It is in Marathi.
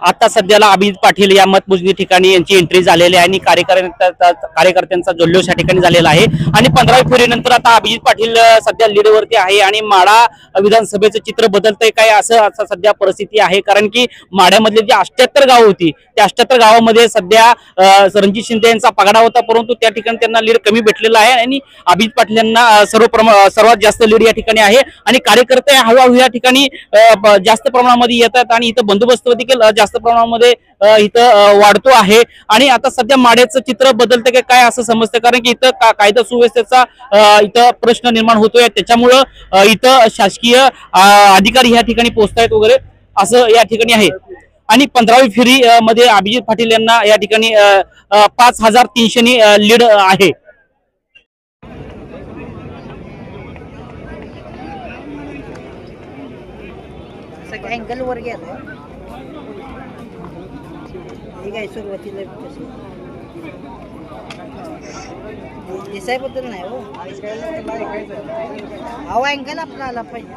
आता सध्याला अभिजित पाटील या मतमोजणी ठिकाणी यांची एंट्री झालेली आहे आणि कार्यकर्त्यांचा जल्लोष या ठिकाणी झालेला आहे आणि 15वी फेरीनंतर आता अभिजित पाटील सध्या लीडवरती आहे आणि माढा विधानसभेचं चित्र बदलतंय काय असं सध्या परिस्थिती आहे। कारण की माढ्यामधले जे 78 गाव होती त्या 78 गावामध्ये सध्या रणजित शिंदे यांचा पगडा होता, परंतु त्या ठिकाणी त्यांना लीड कमी भेटलेला आहे आणि अभिजित पाटील यांना सर्वात जास्त लीड या ठिकाणी आहे आणि कार्यकर्ते हळूहळू या ठिकाणी जास्त प्रमाणामध्ये येतात आणि इथं बंदोबस्त देखील जास्त प्रमाणामध्ये इथं वाढतो आहे आणि आता सध्या माढ्याचं चित्र बदलतं की काय असं समजतं, कारण की इथं कायदा सुव्यवस्थेचा इथं प्रश्न निर्माण होतोय, त्याच्यामुळं इथं शासकीय अधिकारी या ठिकाणी पोहोचतायत वगैरे असं या ठिकाणी आहे। आणि 15वी फेरी मध्ये अभिजित पाटील यांना या ठिकाणी 5300 लीड आहे। अँगल वर गेला ठीक आहे। सुरुवातीला दिसायबद्दल नाही हो, अहो अँगल आपला आला पाहिजे।